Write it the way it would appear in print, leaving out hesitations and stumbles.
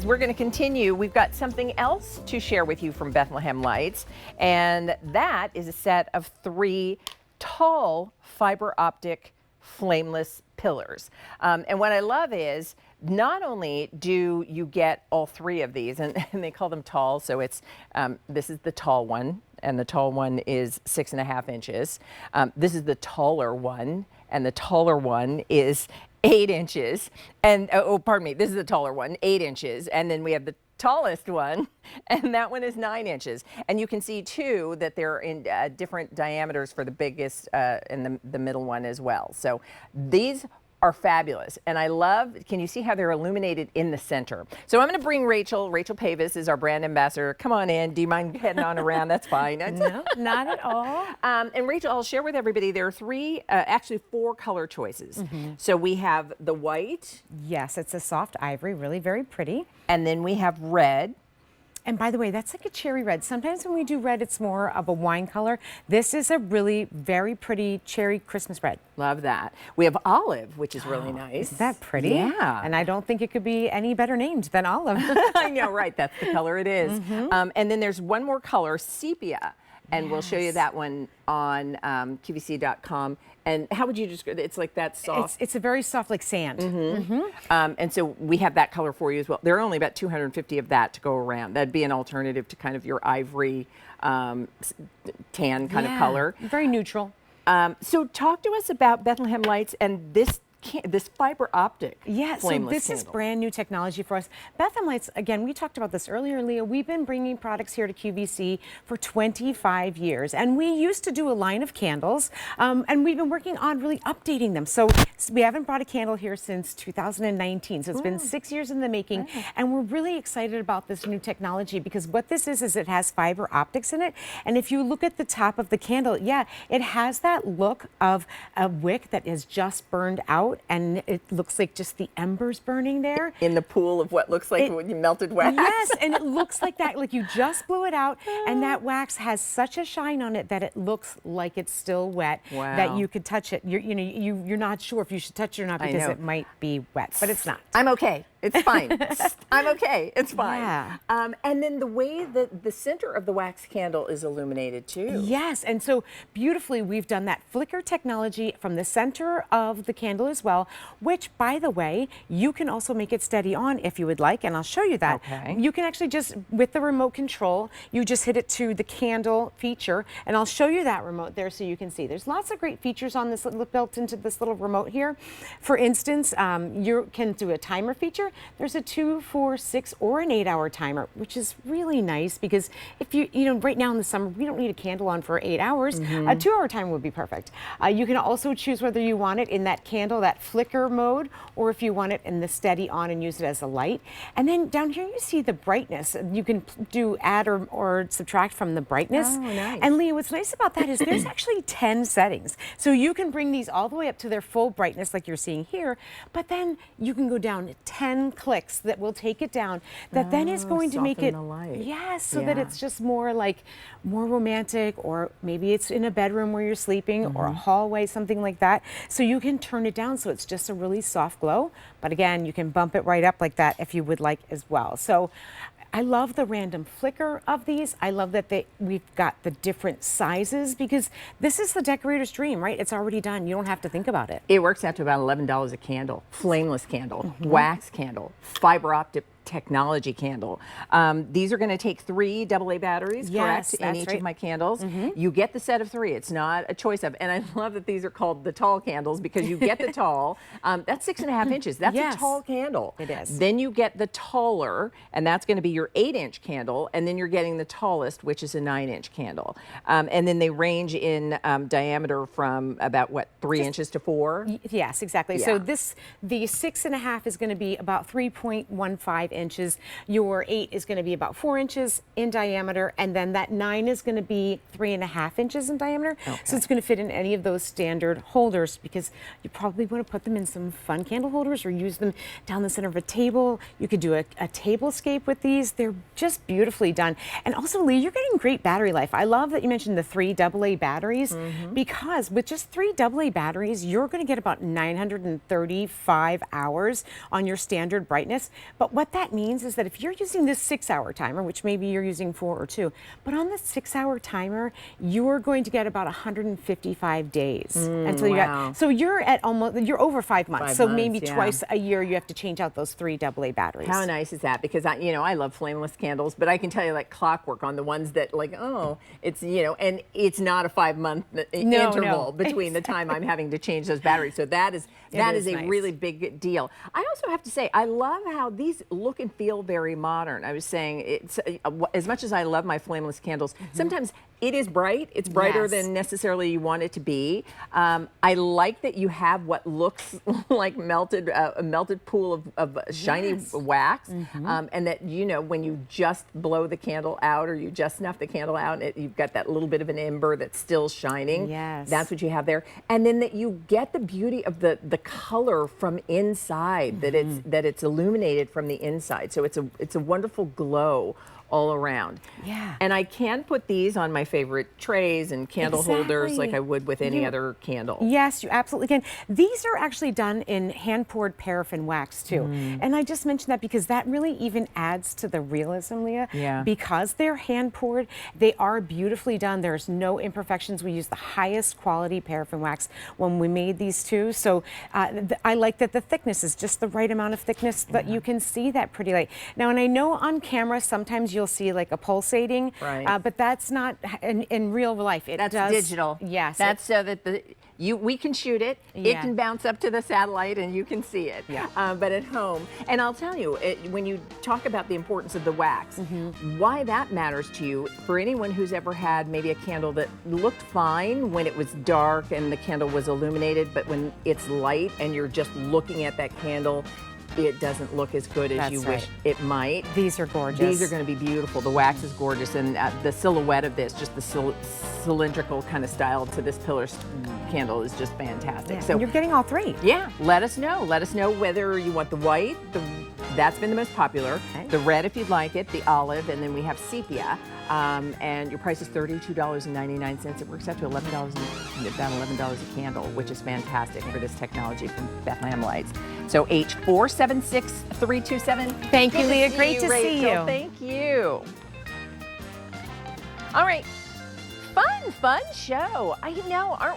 because we're going to continue. We've got something else to share with you from Bethlehem Lights, and that is a set of 3 tall fiber optic flameless pillars. And what I love is not only do you get all 3 of these, and they call them tall, so it's this is the tall one, and the tall one is 6.5 inches. This is the taller one, and the taller one is 8 inches. And oh, pardon me, this is the taller one, 8 inches, and then we have the tallest one, and that one is 9 inches. And you can see too that they're in different diameters for the biggest and the middle one as well. So these are fabulous, and I love, can you see how they're illuminated in the center? So I'm going to bring Rachel. Rachel Pavis is our brand ambassador. Come on in. Do you mind heading on around? That's fine. No, not at all. And Rachel, I'll share with everybody, there are actually 4 color choices. So we have the white. Yes, it's a soft ivory, really very pretty. And then we have red. And by the way, that's like a cherry red. Sometimes when we do red, it's more of a wine color. This is a really very pretty cherry Christmas red. Love that. We have olive, which is really nice. Isn't that pretty? Yeah. And I don't think it could be any better named than olive. I know, right? That's the color it is. And then there's one more color, sepia. And we'll show you that one on QVC.com. And how would you describe it? It's like that soft. It's a very soft, like sand. And so we have that color for you as well. There are only about 250 of that to go around. That'd be an alternative to kind of your ivory tan kind of color. Very neutral. So talk to us about Bethlehem Lights and this fiber optic flameless this candle. is brand new technology for us. Bethlehem Lights, again, we talked about this earlier, Leah. We've been bringing products here to QVC for 25 years, and we used to do a line of candles, and we've been working on really updating them. So we haven't brought a candle here since 2019, so it's been 6 years in the making, and we're really excited about this new technology because what this is it has fiber optics in it, and if you look at the top of the candle, it has that look of a wick that is just burned out, and it looks like just the embers burning there. In the pool of what looks like when you melted wax. Yes, and it looks like that, like you just blew it out, and that wax has such a shine on it that it looks like it's still wet, that you could touch it. You're not sure if you should touch it or not because it might be wet, but it's not. I'm okay. It's fine. I'm okay. It's fine. Yeah. And then the way that the center of the wax candle is illuminated too. Yes, and so beautifully we've done that flicker technology from the center of the candle as well, which, by the way, you can also make it steady on if you would like, and I'll show you that. Okay. You can actually just, with the remote control, you just hit it to the candle feature, and I'll show you that remote there so you can see. There's lots of great features on this built into this little remote here. For instance, you can do a timer feature. There's a 2, 4, 6, or an 8-hour timer, which is really nice because if you right now in the summer, we don't need a candle on for 8 hours. A 2-hour timer would be perfect. You can also choose whether you want it in that candle, that flicker mode, or if you want it in the steady on and use it as a light. And then down here you see the brightness. You can do add or subtract from the brightness. Oh, nice. And Leah, what's nice about that is there's actually 10 settings. So you can bring these all the way up to their full brightness like you're seeing here, but then you can go down 10 clicks that will take it down, that then is going to make it, so that it's just more romantic, or maybe it's in a bedroom where you're sleeping or a hallway, something like that. So you can turn it down so it's just a really soft glow, but again, you can bump it right up like that if you would like as well. So I love the random flicker of these. I love that we've got the different sizes because this is the decorator's dream, right? It's already done. You don't have to think about it. It works out to about $11 a candle. Flameless candle, wax candle, fiber optic technology candle. These are going to take 3 AA batteries, correct, in each of my candles. You get the set of 3. It's not a choice of, and I love that these are called the tall candles because you get the tall. That's 6.5 inches. That's a tall candle. It is. Then you get the taller, and that's going to be your 8-inch candle, and then you're getting the tallest, which is a 9-inch candle. And then they range in diameter from about, 3 inches to 4? Yes, exactly. So the 6.5 is going to be about 3.15 inches. Your 8 is going to be about 4 inches in diameter, and then that 9 is going to be 3.5 inches in diameter. So it's going to fit in any of those standard holders because you probably want to put them in some fun candle holders or use them down the center of a table. You could do a tablescape with these. They're just beautifully done. And also, Lee, you're getting great battery life. I love that you mentioned the 3 AA batteries because with just 3 AA batteries, you're going to get about 935 hours on your standard brightness. But what that that means is that if you're using this 6-hour timer, which maybe you're using 4 or 2, but on the 6-hour timer, you're going to get about 155 days until you wow. got. So you're you're over 5 months. 5 so months, maybe yeah. twice a year you have to change out those 3 AA batteries. How nice is that? Because I love flameless candles, but I can tell you like clockwork on the ones that it's and it's not a 5-month interval between the time I'm having to change those batteries. So that is a nice. really big deal. I also have to say I love how these look and feel very modern. I was saying it's as much as I love my flameless candles, sometimes it is bright. It's brighter than necessarily you want it to be. I like that you have what looks like a melted pool of shiny wax, and that when you just blow the candle out or you just snuff the candle out, you've got that little bit of an ember that's still shining. Yes. That's what you have there. And then that you get the beauty of the color from inside, that it's illuminated from the inside. So it's a wonderful glow all around. Yeah. And I can put these on my favorite trays and candle holders like I would with any other candle. Yes, you absolutely can. These are actually done in hand-poured paraffin wax too. And I just mentioned that because that really even adds to the realism, Leah. Yeah. Because they're hand-poured, they are beautifully done. There's no imperfections. We use the highest quality paraffin wax when we made these too. So I like that the thickness is just the right amount of thickness that you can see that pretty light. Now, and I know on camera sometimes you'll see like a pulsating, but that's not in real life. That's digital. Yes. That's so that we can shoot it. It can bounce up to the satellite and you can see it. Yeah. But at home, and I'll tell you, when you talk about the importance of the wax, why that matters to you, for anyone who's ever had maybe a candle that looked fine when it was dark and the candle was illuminated, but when it's light and you're just looking at that candle, it doesn't look as good as you wish it might. These are gorgeous. These are going to be beautiful. The wax is gorgeous, and the silhouette of this, just the cylindrical kind of style to this pillar candle is just fantastic. Yeah, so and you're getting all 3. Yeah, let us know. Let us know whether you want the white, that's been the most popular, the red if you'd like it, the olive, and then we have sepia. And your price is $32.99. It works out to about $11 a candle, which is fantastic for this technology from Bethlehem Lights. So H476327. Thank you, Leah. Great to see you. Thank you. All right. Fun show. I know, aren't